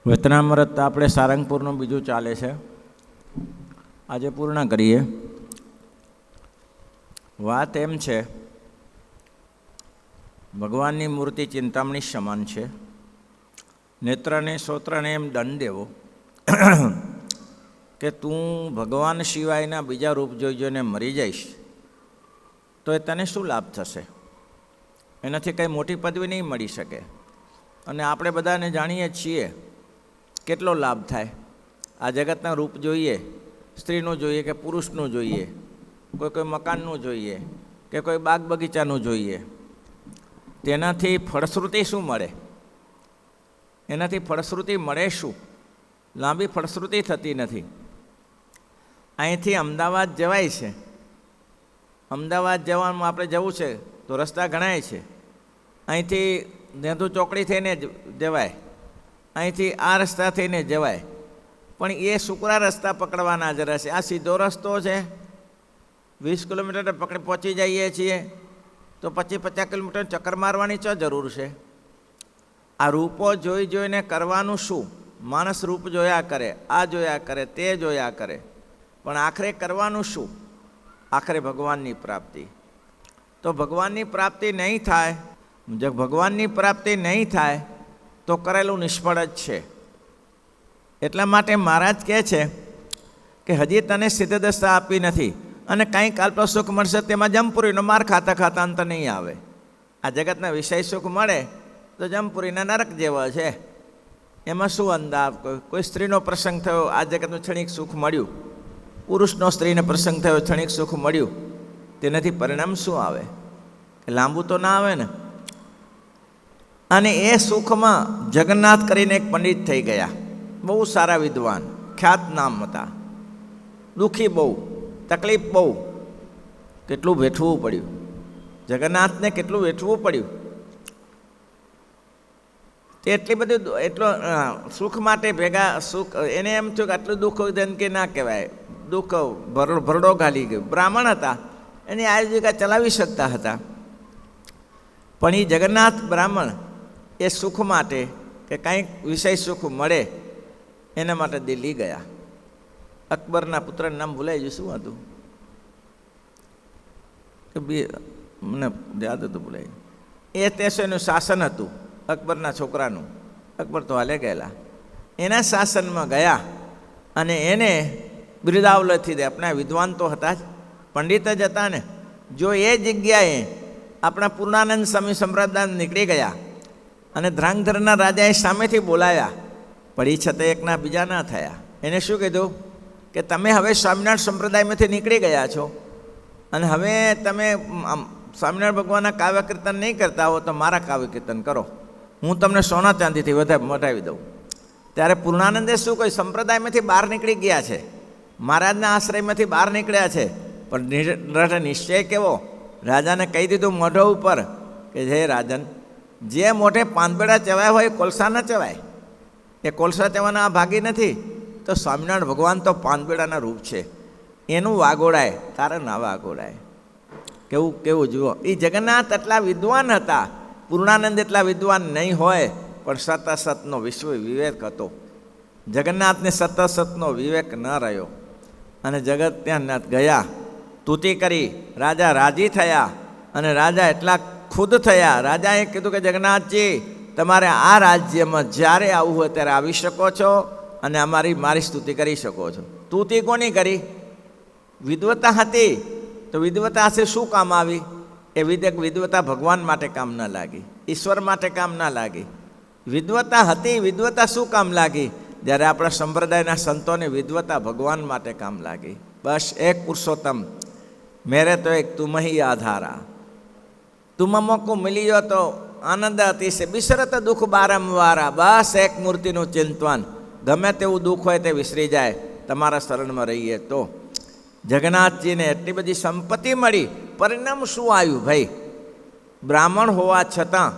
વતનામૃત આપણે સારંગપુરનું બીજું ચાલે છે, આજે પૂર્ણ કરીએ. વાત એમ છે, ભગવાનની મૂર્તિ ચિંતામણી સમાન છે. નેત્રને શ્રોત્રને એમ દંડ દેવો કે તું ભગવાન સિવાયના બીજા રૂપ જોઈ જોઈને મરી જઈશ તો એ તને શું લાભ થશે? એનાથી કંઈ મોટી પદવી નહીં મળી શકે. અને આપણે બધાને જાણીએ છીએ કેટલો લાભ થાય. આ જગતના રૂપ જોઈએ, સ્ત્રીનું જોઈએ કે પુરુષનું જોઈએ, કોઈ મકાનનું જોઈએ કે કોઈ બાગ બગીચાનું જોઈએ, તેનાથી ફળશ્રુતિ શું મળે? એનાથી ફળશ્રુતિ મળે શું? લાંબી ફળશ્રુતિ થતી નથી. અહીંથી અમદાવાદ જવાય છે, અમદાવાદ જવામાં આપણે જવું છે તો રસ્તા ઘણાય છે. અહીંથી નેધુ ચોકડી થઈને જવાય, અહીંથી આ રસ્તા થઈને જવાય, પણ એ સુકરા રસ્તા પકડવાના જરા છે. આ સીધો રસ્તો છે, 20 કિલોમીટર પહોંચી જઈએ છીએ તો 50 કિલોમીટર ચક્કર મારવાની શું જરૂર છે? આ રૂપો જોઈ જોઈને કરવાનું શું? માણસ રૂપ જોયા કરે, આ જોયા કરે, તે જોયા કરે, પણ આખરે કરવાનું શું? આખરે ભગવાનની પ્રાપ્તિ. તો ભગવાનની પ્રાપ્તિ નહીં થાય, જો ભગવાનની પ્રાપ્તિ નહીં થાય તો કરેલું નિષ્ફળ જ છે. એટલા માટે મહારાજ કહે છે કે હજી તને સિદ્ધદશા આપી નથી અને કંઈક અલ્પ સુખ મળશે, તેમાં જમપુરીનો માર ખાતા ખાતા અંત નહીં આવે. આ જગતના વિષય સુખ મળે તો જમપુરીના નરક જેવો છે. એમાં શું અંદાજ? કોઈ સ્ત્રીનો પ્રસંગ થયો, આ જગતનું ક્ષણિક સુખ મળ્યું, પુરુષનો સ્ત્રીને પ્રસંગ થયો, ક્ષણિક સુખ મળ્યું, તેનાથી પરિણામ શું આવે? લાંબુ તો ના આવે ને. અને એ સુખમાં જગન્નાથ કરીને એક પંડિત થઈ ગયા, બહુ સારા વિદ્વાન, ખ્યાત નામ હતા, દુઃખી બહુ, તકલીફ બહુ, કેટલું વેઠવું પડ્યું જગન્નાથને, કેટલું વેઠવું પડ્યું. તે એટલી બધી એટલો સુખ માટે ભેગા સુખ, એને એમ થયું કે આટલું દુઃખ કે ના કહેવાય, દુઃખ ભરડો ઘાલી ગયું. બ્રાહ્મણ હતા, એની આજીવિકા ચલાવી શકતા હતા, પણ એ જગન્નાથ બ્રાહ્મણ એ સુખ માટે કે કંઈક વિષય સુખ મળે એના માટે દિલ્હી ગયા. અકબરના પુત્રનું નામ ભૂલાઈ ગયું, શું હતું કે મને યાદ હતું, ભૂલાઈ ગયું. એ તેનું શાસન હતું અકબરના છોકરાનું. અકબર તો હાલે ગયેલા. એના શાસનમાં ગયા અને એને બિરદાવલથી દે. આપણા વિદ્વાન તો હતા જ, પંડિત જ હતા ને. જો એ જગ્યાએ આપણા પૂર્ણાનંદ સ્વામી સંપ્રદાય નીકળી ગયા અને ધ્રાંગધરના રાજાએ સામેથી બોલાવ્યા, પણ એ છતાં એકના બીજા ના થયા. એને શું કીધું કે તમે હવે સ્વામિનારાયણ સંપ્રદાયમાંથી નીકળી ગયા છો અને હવે તમે સ્વામિનારાયણ ભગવાનના કાવ્ય કીર્તન નહીં કરતા હો તો મારા કાવ્ય કીર્તન કરો, હું તમને સોના ચાંદીથી વધાવી દઉં. ત્યારે પૂર્ણાનંદે શું કોઈ સંપ્રદાયમાંથી બહાર નીકળી ગયા છે, મહારાજના આશ્રયમાંથી બહાર નીકળ્યા છે, પણ નિશ્ચય કેવો? રાજાને કહી દીધું મોઢો ઉપર કે હે રાજન, જે મોઢે પાંદબેડા ચવાય હોય એ કોલસા ન ચવાય. એ કોલસા ચવાના આ ભાગી નથી. તો સ્વામિનારાયણ ભગવાન તો પાંદબેડાના રૂપ છે, એનું વાગોડાય, તારે ના વાગોડાય. કેવું કેવું જુઓ. એ જગન્નાથ એટલા વિદ્વાન હતા, પૂર્ણાનંદ એટલા વિદ્વાન નહીં હોય, પણ સત અસતનો વિશ્વ વિવેક હતો. જગન્નાથને સત અસતનો વિવેક ન રહ્યો અને જગત ત્યાં ગયા, સ્તુતિ કરી, રાજા રાજી થયા અને રાજા એટલા ખુદ થયા. રાજાએ કીધું કે જગન્નાથજી, તમારે આ રાજ્યમાં જ્યારે આવવું હોય ત્યારે આવી શકો છો અને મારી સ્તુતિ કરી શકો છો. સ્તુતિ કોની કરી? વિદ્વતા હતી, તો વિદ્વતા હશે શું કામ આવી? એ વિદ્વતા ભગવાન માટે કામ ન લાગી, ઈશ્વર માટે કામ ના લાગી. વિદ્વતા હતી, વિદ્વતા શું કામ લાગી? જ્યારે આપણા સંપ્રદાયના સંતોને વિદ્વતા ભગવાન માટે કામ લાગી. બસ એક પુરુષોત્તમ મેરે તો એક તુમ હી આધારા, તુમ મોકો મિલ્યો તો આનંદ અતિશય, બિસરત દુઃખ બારંવારા. બસ એક મૂર્તિનું ચિંતન, ગમે તેવું દુઃખ હોય તે વિસરી જાય તમારા શરણમાં રહીએ તો. જગન્નાથજીને એટલી બધી સંપત્તિ મળી, પરિણામ શું આવ્યું ભાઈ? બ્રાહ્મણ હોવા છતાં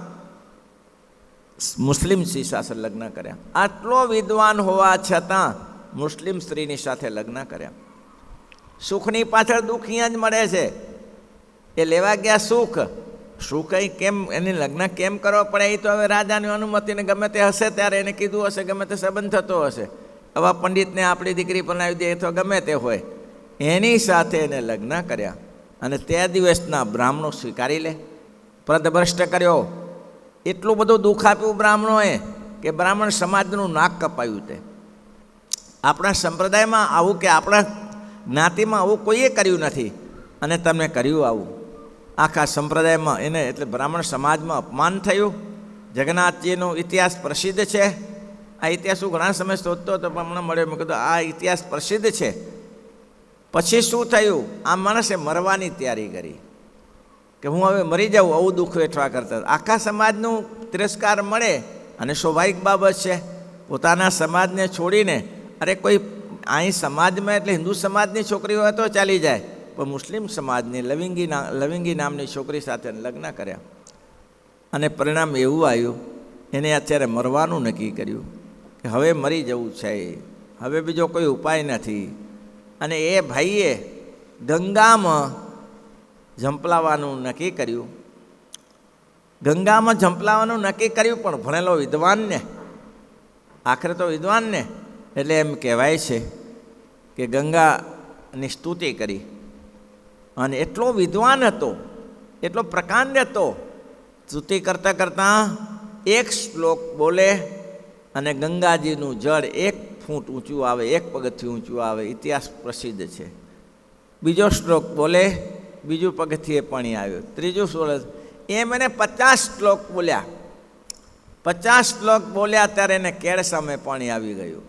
મુસ્લિમ સ્ત્રી સાથે લગ્ન કર્યા. આટલો વિદ્વાન હોવા છતાં મુસ્લિમ સ્ત્રીની સાથે લગ્ન કર્યા. સુખની પાછળ દુઃખ અહીંયા જ મળે છે. એ લેવા ગયા સુખ શું કંઈ કેમ એને લગ્ન કેમ કરવા પડે એ તો હવે રાજાની અનુમતિને ગમે તે હશે ત્યારે એને કીધું હશે, ગમે તે સંબંધ થતો હશે. આવા પંડિતને આપણી દીકરી બનાવી દે તો ગમે તે હોય, એની સાથે એને લગ્ન કર્યા. અને તે દિવસના બ્રાહ્મણો સ્વીકારી લે. પદભ્રષ્ટ કર્યો, એટલું બધું દુઃખ આપ્યું બ્રાહ્મણોએ કે બ્રાહ્મણ સમાજનું નાક કપાયું. તે આપણા સંપ્રદાયમાં આવું કે આપણા જ્ઞાતિમાં આવું કોઈએ કર્યું નથી, અને તમને કર્યું આવું. આખા સંપ્રદાયમાં એને એટલે બ્રાહ્મણ સમાજમાં અપમાન થયું. જગન્નાથજીનો ઇતિહાસ પ્રસિદ્ધ છે. આ ઇતિહાસ હું ઘણા સમય શોધતો હતો, પણ મને મળ્યો. મેં કીધું આ ઇતિહાસ પ્રસિદ્ધ છે. પછી શું થયું? આ માણસે મરવાની તૈયારી કરી કે હું હવે મરી જાઉં, આવું દુઃખ વેઠવા કરતા. આખા સમાજનું તિરસ્કાર મળે અને સ્વાભાવિક બાબત છે. પોતાના સમાજને છોડીને અરે કોઈ અહીં સમાજમાં એટલે હિન્દુ સમાજની છોકરી હોય તો ચાલી જાય, પણ મુસ્લિમ સમાજની લવિંગી નામની છોકરી સાથે લગ્ન કર્યા. અને પરિણામ એવું આવ્યું, એને અત્યારે મરવાનું નક્કી કર્યું કે હવે મરી જવું છે, હવે બીજો કોઈ ઉપાય નથી. અને એ ભાઈએ ગંગામાં ઝંપલાવાનું નક્કી કર્યું. ગંગામાં ઝંપલાવાનું નક્કી કર્યું, પણ ભણેલો વિદ્વાનને, આખરે તો વિદ્વાનને, એટલે એમ કહેવાય છે કે ગંગાની સ્તુતિ કરી. અને એટલો વિદ્વાન હતો, એટલો પ્રકાંડ હતો, સ્તુતિ કરતાં કરતાં એક શ્લોક બોલે અને ગંગાજીનું જળ 1 ફૂટ ઊંચું આવે, 1 પગથિયું ઊંચું આવે. ઇતિહાસ પ્રસિદ્ધ છે. બીજો શ્લોક બોલે, બીજું પગથિયે પાણી આવ્યું. ત્રીજું શ્લોક, એમ એને 50 શ્લોક બોલ્યા. 50 શ્લોક બોલ્યા ત્યારે એને કેળ સામે પાણી આવી ગયું.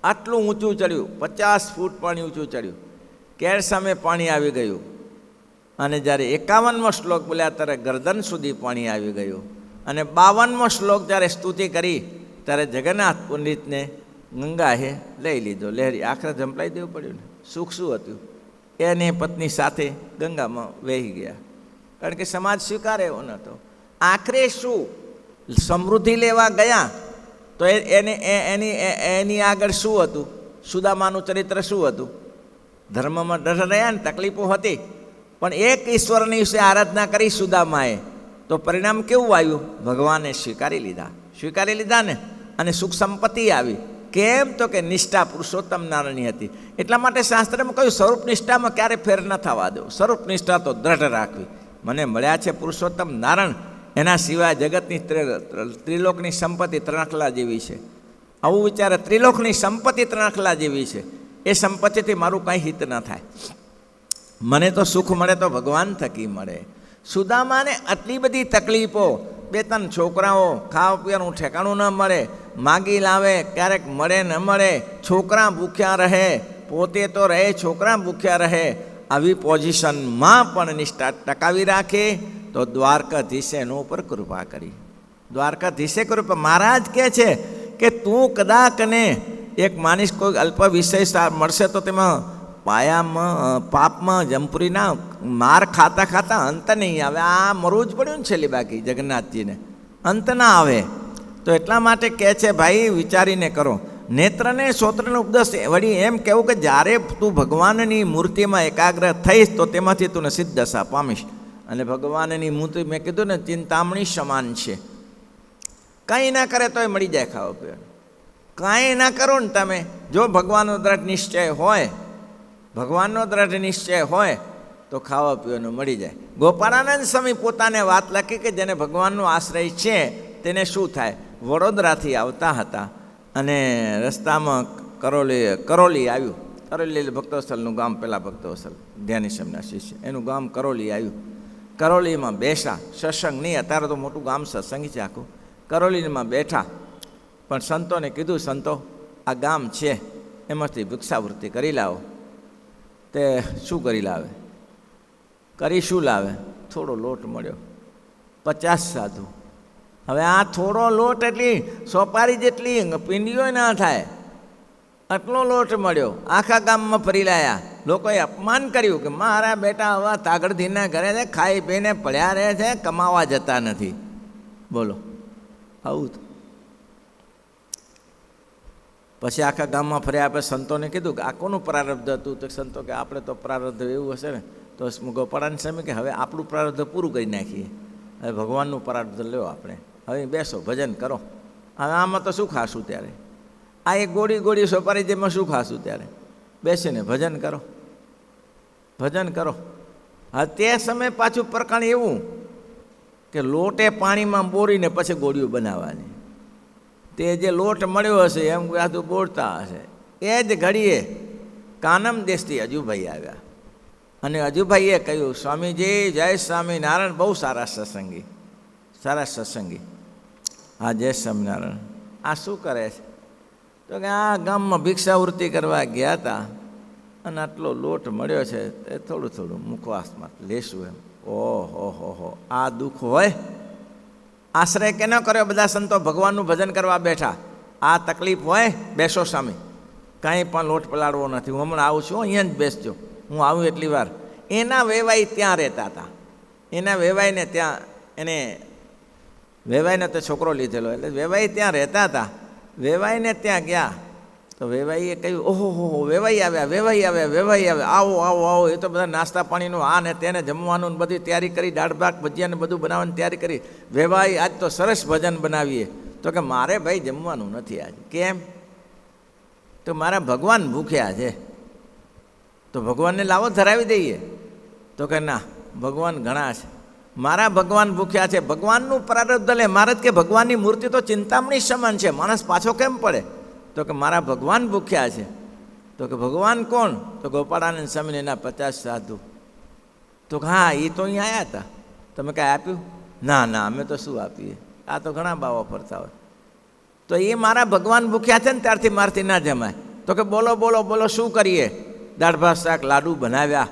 આટલું ઊંચું ચડ્યું, 50 ફૂટ પાણી ઊંચું ચડ્યું, કેળ સામે પાણી આવી ગયું. અને જ્યારે 51મો શ્લોક બોલ્યા ત્યારે ગરદન સુધી પાણી આવી ગયું. અને 52મો શ્લોક જ્યારે સ્તુતિ કરી ત્યારે જગન્નાથ પંડિતને ગંગાએ લઈ લીધો. લહેરી આખરે ઝંપલાઈ દેવું પડ્યું ને. સુખ શું હતું? એને પત્ની સાથે ગંગામાં વહી ગયા, કારણ કે સમાજ સ્વીકારે એવો નહોતો. આખરે શું? સમૃદ્ધિ લેવા ગયા તો એની આગળ શું હતું? સુદામાનું ચરિત્ર શું હતું? ધર્મમાં ડર રહ્યા ને, તકલીફો હતી, પણ એક ઈશ્વરની વિશે આરાધના કરી સુદામાએ, તો પરિણામ કેવું આવ્યું? ભગવાને સ્વીકારી લીધા ને, અને સુખ સંપત્તિ આવી. કેમ? તો કે નિષ્ઠા પુરુષોત્તમ નારાયણની હતી. એટલા માટે શાસ્ત્રમાં કહ્યું સ્વરૂપ નિષ્ઠામાં ક્યારે ફેર ન થવા દો. સ્વરૂપ નિષ્ઠા તો દ્રઢ રાખવી. મને મળ્યા છે પુરુષોત્તમ નારાયણ, એના સિવાય જગતની ત્રિલોકની સંપત્તિ ત્રણખલા જેવી છે. આવું વિચારે, ત્રિલોકની સંપત્તિ ત્રણખલા જેવી છે. એ સંપત્તિથી મારું કાંઈ હિત ન થાય. મને તો સુખ મળે તો ભગવાન થકી મળે. સુદામાને આટલી બધી તકલીફો, 2-3 છોકરાઓ, ખાવા પીવાનું ઠેકાણું ન મળે, માગી લાવે, ક્યારેક મળે ન મળે, છોકરા ભૂખ્યા રહે, પોતે તો રહે, છોકરા ભૂખ્યા રહે. આવી પોઝિશનમાં પણ નિષ્ઠા ટકાવી રાખે તો દ્વારકાધીશે એના ઉપર કૃપા કરી. દ્વારકાધીશે કૃપા. મહારાજ કહે છે કે તું કદાચને એક માનીશ કોઈ અલ્પ વિષય મળશે તો તેમાં પાપમાં જંપુરીના માર ખાતા ખાતા અંત નહીં આવે. આ મરવું જ પડ્યું ને છેલ્લી બાકી જગન્નાથજીને, અંત ના આવે. તો એટલા માટે કહે છે ભાઈ વિચારીને કરો. નેત્રને શ્રોત્રને ઉપદેશ વળી એમ કહેવું કે જ્યારે તું ભગવાનની મૂર્તિમાં એકાગ્ર થઈશ તો તેમાંથી તું સિદ્ધ દશા પામીશ. અને ભગવાનની મૂર્તિ મેં કીધું ને ચિંતામણી સમાન છે. કંઈ ના કરે તોય મળી જાય ખાવા પીવાનું. કાંઈ ના કરો ને તમે, જો ભગવાનનો દ્રઢ નિશ્ચય હોય, ભગવાનનો દ્રઢ નિશ્ચય હોય તો ખાવા પીવાનું મળી જાય. ગોપાળાનંદ સ્વામી પોતાને વાત લખી કે જેને ભગવાનનો આશ્રય છે તેને શું થાય. વડોદરાથી આવતા હતા અને રસ્તામાં કરોલી આવ્યું. કરોલી ભક્તોસ્થલનું ગામ, પહેલાં ભક્તોસ્થલ ધ્યાનીશ્વરના શિષ્ય, એનું ગામ કરોલી આવ્યું. કરોલીમાં બેસા, સત્સંગ નહીં, અત્યારે તો મોટું ગામ સત્સંગી છે આખું. કરોલીમાં બેઠા, પણ સંતોને કીધું સંતો આ ગામ છે એમાંથી ભિક્ષાવૃત્તિ કરી લાવો. તે શું કરી લાવે? શું લાવે? થોડો લોટ મળ્યો, 50 સાધુ. હવે આ થોડો લોટ એટલી સોપારી જેટલી પીંડીઓ ના થાય, આટલો લોટ મળ્યો. આખા ગામમાં ફરી લાયા. લોકોએ અપમાન કર્યું કે મારા બેટા હવે તાગડધીના ઘરે છે, ખાઈ પીને પડ્યા રહે છે, કમાવા જતા નથી. બોલો, આવું. પછી આખા ગામમાં ફર્યા. આપણે સંતોને કીધું કે આ કોનું પ્રારબ્ધ હતું? તો સંતો કે આપણે તો પ્રારબ્ધ એવું હશે ને તો ગોપાળાનંદ સ્વામી કે હવે આપણું પ્રારબ્ધ પૂરું કરી નાખીએ. હવે ભગવાનનું પરાર્ધ લ્યો આપણે, હવે બેસો ભજન કરો. હવે આમાં તો શું ખાશું ત્યારે? આ એક ગોળી સોપારી જેમાં શું ખાશું ત્યારે? બેસીને ભજન કરો, ભજન કરો. હા, તે સમયે પાછું પ્રકરણ એવું કે લોટે પાણીમાં બોરીને પછી ગોળીઓ બનાવવાની. તે જે લોટ મળ્યો હશે એમ બધું બોળતા હશે. એ જ ઘડીએ કાનમ દેશથી અજુભાઈ આવ્યા અને અજુભાઈએ કહ્યું, સ્વામીજી જય સ્વામિનારાયણ, બહુ સારા સત્સંગી, સારા સત્સંગી. હા, જય સ્વામિનારાયણ. આ શું કરે છે? તો કે આ ગામમાં ભિક્ષાવૃત્તિ કરવા ગયા હતા અને આટલો લોટ મળ્યો છે, એ થોડું થોડું મુખવાસમાં લેશું એમ. ઓહો હો, આ દુઃખ હોય? આશ્રય કે ન કર્યો? બધા સંતો ભગવાનનું ભજન કરવા બેઠા. આ તકલીફ હોય? બેસો સામે, કાંઈ પણ લોટ પલાળવો નથી. હું હમણાં આવું છું, અહીંયા જ બેસજો, હું આવું એટલી વાર. એના વેવાઈ ત્યાં રહેતા હતા. એના વેવાઈને ત્યાં, એને વેવાઈને તો છોકરો લીધેલો, એટલે વેવાઈ ત્યાં રહેતા હતા. વેવાઈને ત્યાં ગયા તો વેવાઈએ કહ્યું, ઓહો હો, વેવાઈ આવ્યા, આવો આવો આવો. એ તો બધા નાસ્તા પાણીનું આ ને તેને જમવાનું બધી તૈયારી કરી, દાળ ભાત ભજીયાને બધું બનાવવાની તૈયારી કરી. વેવાઈ, આજ તો સરસ ભજન બનાવીએ. તો કે મારે ભાઈ જમવાનું નથી આજે. કેમ? તો મારા ભગવાન ભૂખ્યા છે, તો ભગવાનને લાવો ધરાવી દઈએ. તો કે ના, ભગવાન ઘણા છે, મારા ભગવાન ભૂખ્યા છે. ભગવાનનું પ્રારબ્ધ લે. મહારાજ કે ભગવાનની મૂર્તિ તો ચિંતામણી સમાન છે, માણસ પાછો કેમ પડે? તો કે મારા ભગવાન ભૂખ્યા છે. તો કે ભગવાન કોણ? તો ગોપાળાનંદ સ્વામીને એના 50 સાધુ. તો હા, એ તો અહીંયા આવ્યા હતા, તમે કાંઈ આપ્યું? ના, અમે તો શું આપીએ, આ તો ઘણા બાવા ફરતા હોય. તો એ મારા ભગવાન ભૂખ્યા છે ને, ત્યારથી મારથી ના જમાય. તો કે બોલો શું કરીએ? દાળ ભાત શાક લાડુ બનાવ્યા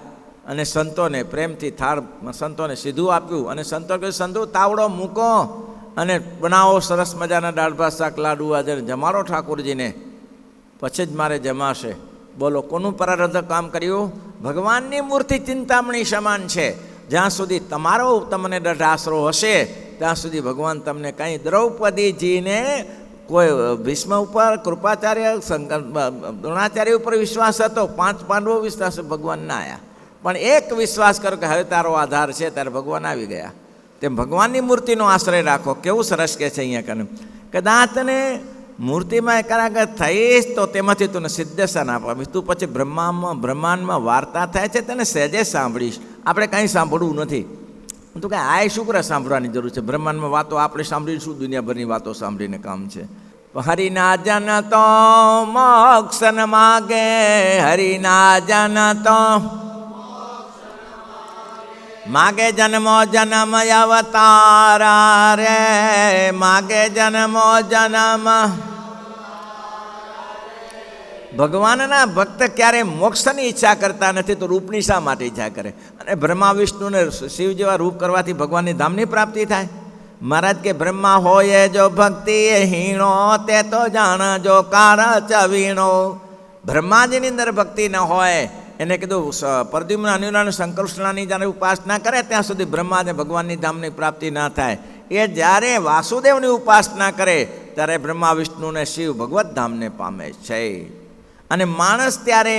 અને સંતોને પ્રેમથી થાળ સંતોને સીધું આપ્યું. અને સંતો કહ્યું, સંતો તાવડો મૂકો અને બનાવો સરસ મજાના દાળ ભાત શાક લાડુ, આજે જમાડો ઠાકોરજીને, પછી જ મારે જમાશે. બોલો, કોનું પ્રારબ્ધ કામ કર્યું? ભગવાનની મૂર્તિ ચિંતામણી સમાન છે. જ્યાં સુધી તમારો તમને દઢાસરો હશે ત્યાં સુધી ભગવાન તમને કંઈ, દ્રૌપદીજીને કોઈ ભીષ્મ ઉપર, કૃપાચાર્ય, દ્રોણાચાર્ય ઉપર વિશ્વાસ હતો, 5 પાંડવો વિશ્વાસ ભગવાન ના આવ્યા. પણ એક વિશ્વાસ કરો કે હવે તારો આધાર છે, ત્યારે ભગવાન આવી ગયા. તેમ ભગવાનની મૂર્તિનો આશ્રય રાખો. કેવું સરસ કહે છે અહીંયા કને, કદાચ તને મૂર્તિમાં એકાગ્ર થઈશ તો તેમાંથી તું સિદ્ધેશન આપાવીશ. તું પછી બ્રહ્માંડમાં વાર્તા થાય છે તેને સહેજે સાંભળીશ. આપણે કાંઈ સાંભળવું નથી. તું કાંઈ આય શું કરે સાંભળવાની જરૂર છે? બ્રહ્માંડમાં વાતો આપણે સાંભળીશું, દુનિયાભરની વાતો સાંભળીને કામ છે. હરિના જન તો મોક્ષ ન માગે, હરિના જન તો માગે જન્મો જન્મ અવતારા રે, માગે જન્મો જન્મ. ભગવાનના ભક્ત ક્યારે મોક્ષની ઈચ્છા કરતા નથી, તો રૂપની શા માટે ઈચ્છા કરે? અને બ્રહ્મા વિષ્ણુને શિવ જેવા રૂપ કરવાથી ભગવાનની ધામની પ્રાપ્તિ થાય? મહારાજ કે બ્રહ્મા હોય જો ભક્તિ હીણો, તે તો જાણ જો કાર ચવીણો. બ્રહ્માજીની અંદર ભક્તિ ન હોય, એને કીધું પ્રદ્યુમ્ન અનિરુદ્ધ શંકરષ્ણાની જ્યારે ઉપાસના કરે ત્યાં સુધી બ્રહ્માને ભગવાનની ધામની પ્રાપ્તિ ના થાય. એ જ્યારે વાસુદેવની ઉપાસના કરે ત્યારે બ્રહ્મા વિષ્ણુને શિવ ભગવત ધામને પામે છે. અને માણસ ત્યારે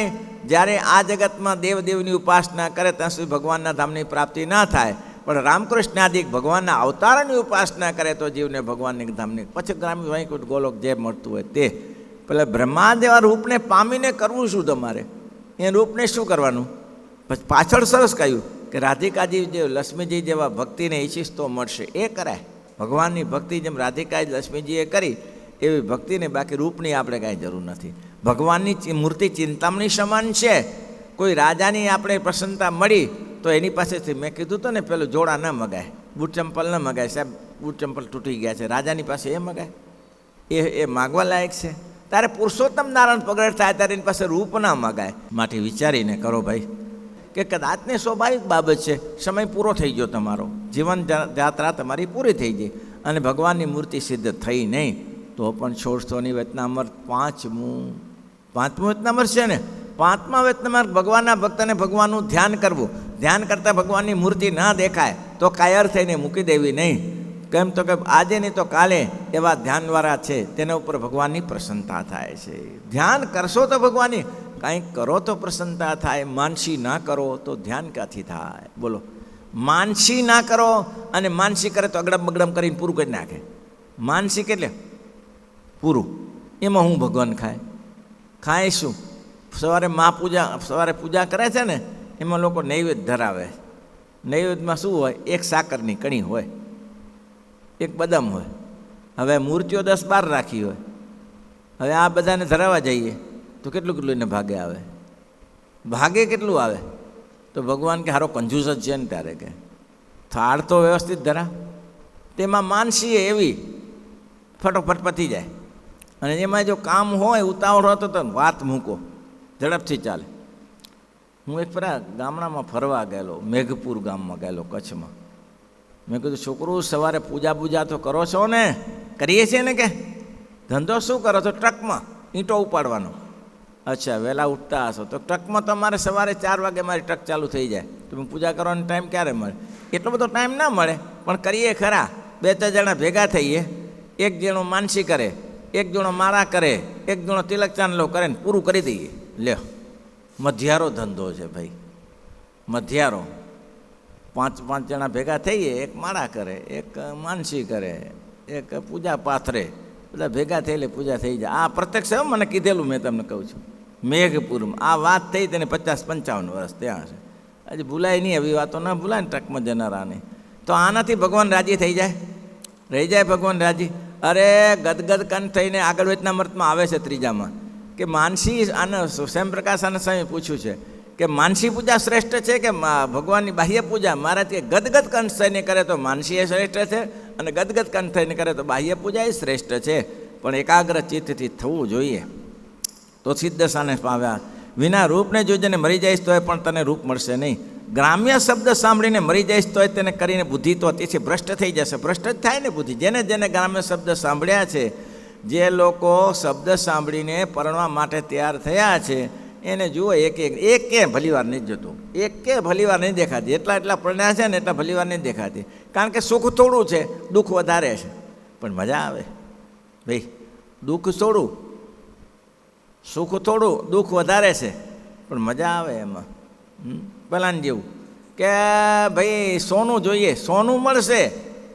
જ્યારે આ જગતમાં દેવદેવની ઉપાસના કરે ત્યાં સુધી ભગવાનના ધામની પ્રાપ્તિ ના થાય. પણ રામકૃષ્ણાદિક ભગવાનના અવતારની ઉપાસના કરે તો જીવને ભગવાનની ધામની, પછી ગ્રામ્ય વૈકુંઠ ગોલોક જે મળતું હોય તે. પેલા બ્રહ્મા જેવા રૂપને પામીને કરવું શું તમારે? એ રૂપને શું કરવાનું? પછી પાછળ સરસ કહ્યું કે રાધિકાજી જે લક્ષ્મીજી જેવા ભક્તિને ઈચ્છીશ તો મળશે, એ કરાય. ભગવાનની ભક્તિ જેમ રાધિકા લક્ષ્મીજીએ કરી એવી ભક્તિને, બાકી રૂપની આપણે કાંઈ જરૂર નથી. ભગવાનની મૂર્તિ ચિંતામણી સમાન છે. કોઈ રાજાની આપણે પ્રસન્નતા મળી તો એની પાસેથી મેં કીધું તો ને, પેલું જોડા ન મગાય, બૂટ ચંપલ ન મગાય. સાહેબ બૂટ ચંપલ તૂટી ગયા છે, રાજાની પાસે એ મગાય? એ માગવા લાયક છે? તારે પુરુષોત્તમ નારાયણ પ્રગટ થાય ત્યારે એની પાસે રૂપ ના મગાય. માટે વિચારીને કરો ભાઈ, કે કદાચને સ્વાભાવિક બાબત છે, સમય પૂરો થઈ ગયો, તમારો જીવન યાત્રા તમારી પૂરી થઈ ગઈ અને ભગવાનની મૂર્તિ સિદ્ધ થઈ નહીં, તો પણ 1600ની વેતનામર 5મું વેતનામર છે ને. 5મા વેતનામર ભગવાનના ભક્તને ભગવાનનું ધ્યાન કરવું. ધ્યાન કરતાં ભગવાનની મૂર્તિ ના દેખાય તો કાયર થઈને મૂકી દેવી નહીં. કેમ તો કે આજે નહીં તો કાલે એવા ધ્યાનવાળા છે, તેના ઉપર ભગવાનની પ્રસન્નતા થાય છે. ધ્યાન કરશો તો ભગવાનની, કાંઈક કરો તો પ્રસન્નતા થાય. માનસી ના કરો તો ધ્યાન ક્યાંથી થાય? બોલો. માનસી ના કરો, અને માનસી કરે તો અગડમ બગડમ કરીને પૂરું કરી નાખે. માનસી એટલે પૂરું. એમાં હું ભગવાન ખાય શું? સવારે પૂજા કરે છે ને, એમાં લોકો નૈવેદ્ય ધરાવે. નૈવેદ્યમાં શું હોય? એક સાકરની કણી હોય, એક બદામ હોય. હવે મૂર્તિઓ 10-12 રાખી હોય. હવે આ બધાને ધરાવવા જઈએ તો કેટલું એને ભાગે આવે? ભાગે કેટલું આવે? તો ભગવાન કે હારો કંજૂસ જ છે ને ત્યારે કે થાળ તો વ્યવસ્થિત ધરા. તેમાં માનસી એવી ફટોફટ પતી જાય. અને એમાં જો કામ હોય, ઉતાવળ હોય તો વાત મૂકો, ઝડપથી ચાલે. હું એક ફરા ગામડામાં ફરવા ગયેલો, મેઘપુર ગામમાં ગયેલો, કચ્છમાં. મેં કીધું, છોકરું સવારે પૂજા તો કરો છો ને? કરીએ છીએ ને. કે ધંધો શું કરો છો? ટ્રકમાં ઈંટો ઉપાડવાનો. અચ્છા, વહેલા ઉઠતા હશો તો ટ્રકમાં તો અમારે સવારે 4 વાગે મારી ટ્રક ચાલુ થઈ જાય. તો પૂજા કરવાનો ટાઈમ ક્યારે મળે? એટલો બધો ટાઈમ ના મળે, પણ કરીએ ખરા. 2-3 જણા ભેગા થઈએ, એક જણો માનસી કરે, એક જણો મારા કરે, એક જણો તિલક ચાંદલો કરે ને પૂરું કરી દઈએ. લ્યો, મધ્યારો ધંધો છે ભાઈ, મધ્યારો. 5 જણા ભેગા થઈએ, એક માળા કરે, એક માનસી કરે, એક પૂજા પાથરે. બધા ભેગા થઈ એટલે પૂજા થઈ જાય. આ પ્રત્યક્ષ મને કીધેલું, મેં તમને કહું છું. મેઘપુરમાં આ વાત થઈ તેને 50-55 વર્ષ ત્યાં છે. હજી ભૂલાય નહીં, એવી વાતો ના ભૂલાય ને ટ્રકમાં જનારાને. તો આનાથી ભગવાન રાજી થઈ જાય, રહી જાય ભગવાન રાજી. અરે ગદગદ કંઠ થઈને આગળ વેચના મર્તમાં આવે છે 3જામાં કે માનસી, આને સ્વયંપ્રકાશ આને સ્વામી પૂછ્યું છે કે માનસી પૂજા શ્રેષ્ઠ છે કે ભગવાનની બાહ્ય પૂજા? મહારાજ કે ગદગદ કંઠ થઈને કરે તો માનસી એ શ્રેષ્ઠ છે, અને ગદગદ કંઠ થઈને કરે તો બાહ્ય પૂજા એ શ્રેષ્ઠ છે. પણ એકાગ્ર ચિત્તથી થવું જોઈએ તો સિદ્ધસાને પાવ્યા. વિના રૂપને જોઈને મરી જઈશ તોય પણ તને રૂપ મળશે નહીં. ગ્રામ્ય શબ્દ સાંભળીને મરી જઈશ તોય તેને કરીને બુદ્ધિ તો તેથી ભ્રષ્ટ થઈ જશે. ભ્રષ્ટ જ થાય ને બુદ્ધિ. જેને ગ્રામ્ય શબ્દ સાંભળ્યા છે, જે લોકો શબ્દ સાંભળીને પરણવા માટે તૈયાર થયા છે, એને જુઓ, એક કે ભલીવાર નહીં જતો, એક કે ભલીવાર નહીં દેખાતી. એટલા પરણ્યા છે ને એટલા ભલીવાર નહીં દેખાતી. કારણ કે સુખ થોડું છે, દુઃખ વધારે છે, પણ મજા આવે ભાઈ. દુઃખ થોડું, સુખ થોડું, દુઃખ વધારે છે, પણ મજા આવે એમાં. પેલાને જેવું કે ભાઈ સોનું જોઈએ, સોનું મળશે,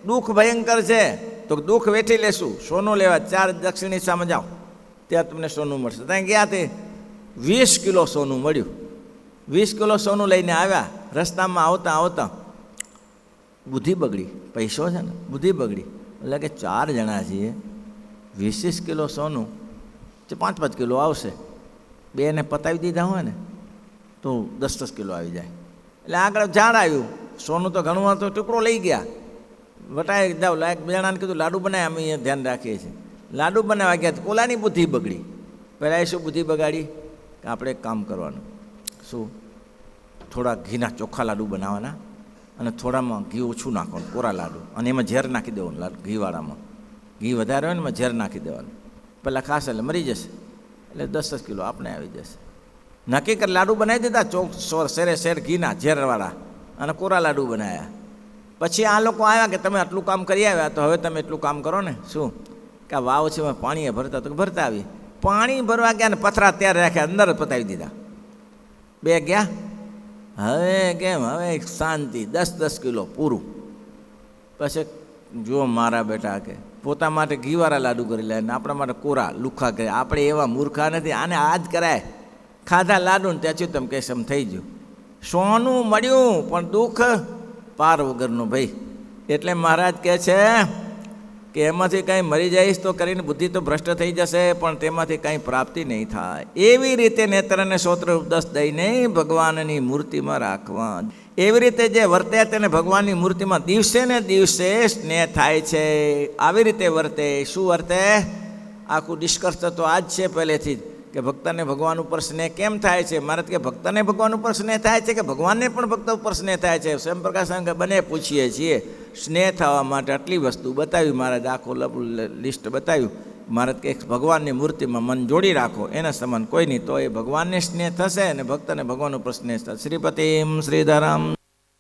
દુઃખ ભયંકર છે, તો દુઃખ વેઠી લેશું, સોનું લેવા 4 દક્ષિણ દિશામાં જાઓ, ત્યાં તમને સોનું મળશે. ત્યાં ગયા તે 20 કિલો સોનું મળ્યું. 20 કિલો સોનું લઈને આવ્યા. રસ્તામાં આવતા બુદ્ધિ બગડી. પૈસો છે ને, બુદ્ધિ બગડી. એટલે કે 4 જણા છીએ, 20 કિલો સોનું, 5-5 કિલો આવશે. 2ને પતાવી દીધા હોય ને તો 10-10 કિલો આવી જાય. એટલે આગળ ઝાડ આવ્યું, સોનું તો ઘણું હતું, ટુકડો લઈ ગયા. વટાઈ જાઓ, એક જણાને કીધું લાડુ બનાવ્યા, અમે અહીંયા ધ્યાન રાખીએ છીએ. લાડુ બનાવવા ગયા, ઓલાની બુદ્ધિ બગડી. પહેલાં એ શું બુદ્ધિ બગાડી કે આપણે એક કામ કરવાનું, શું થોડા ઘીના ચોખ્ખા લાડુ બનાવવાના, અને થોડામાં ઘી ઓછું નાખવાનું, કોરા લાડુ, અને એમાં ઝેર નાખી દેવાનું. લાડુ ઘીવાળામાં ઘી વધારે હોય ને એમાં ઝેર નાખી દેવાનું. પહેલાં ખાસ એટલે મરી જશે, એટલે 10 કિલો આપણે આવી જશે. નક્કી કરી લાડુ બનાવી દીધા, શેર ઘીના ઝેરવાળા, અને કોરા લાડુ બનાવ્યા. પછી આ લોકો આવ્યા કે તમે આટલું કામ કરી આવ્યા, તો હવે તમે એટલું કામ કરો ને. શું કે આ વાવ છે એમાં પાણીએ ભરતા, તો ભરતા આવી. પાણી ભરવા ગયા ને પથરા ત્યારે રાખ્યા, અંદર જ પતાવી દીધા. 2 ગયા. હવે કેમ? હવે શાંતિ, 10-10 કિલો પૂરું. પછી જુઓ મારા બેટા કે પોતા માટે ઘીવાળા લાડુ કરી લે ને આપણા માટે કોરા લુખા કરે. આપણે એવા મૂર્ખા નથી, આને આ જ કરાય. ખાધા લાડુ ને ત્યાં તમે કહેશ એમ થઈ ગયું. સોનું મળ્યું પણ દુઃખ પાર વગરનું ભાઈ. એટલે મહારાજ કહે છે કે એમાંથી કંઈ મરી જઈશ તો કરીને બુદ્ધિ તો ભ્રષ્ટ થઈ જશે, પણ તેમાંથી કંઈ પ્રાપ્તિ નહીં થાય. એવી રીતે નેત્ર અને શ્રોત્ર ઉપદેશ દઈને ભગવાનની મૂર્તિમાં રાખવા. એવી રીતે જે વર્તે તેને ભગવાનની મૂર્તિમાં દિવસે ને દિવસે સ્નેહ થાય છે. આવી રીતે વર્તે. શું વર્તે? આખું નિષ્કર્ષ તો આ જ છે પહેલેથી જ કે ભક્તને ભગવાન ઉપર સ્નેહ કેમ થાય છે. મારે કે ભક્તને ભગવાન ઉપર સ્નેહ થાય છે કે ભગવાનને પણ ભક્ત ઉપર સ્નેહ થાય છે? સ્વયંપ્રકાશ બંને પૂછીએ છીએ. સ્નેહ થવા માટે આટલી વસ્તુ બતાવી મહારાજ, આખું લિસ્ટ બતાવ્યું. મહારાજ કે ભગવાનની મૂર્તિમાં મન જોડી રાખો, એના સમાન કોઈ નહીં, તો એ ભગવાનને સ્નેહ થશે અને ભક્તને ભગવાન ઉપર સ્નેહ થશે. શ્રીપતિમ શ્રીધરમ.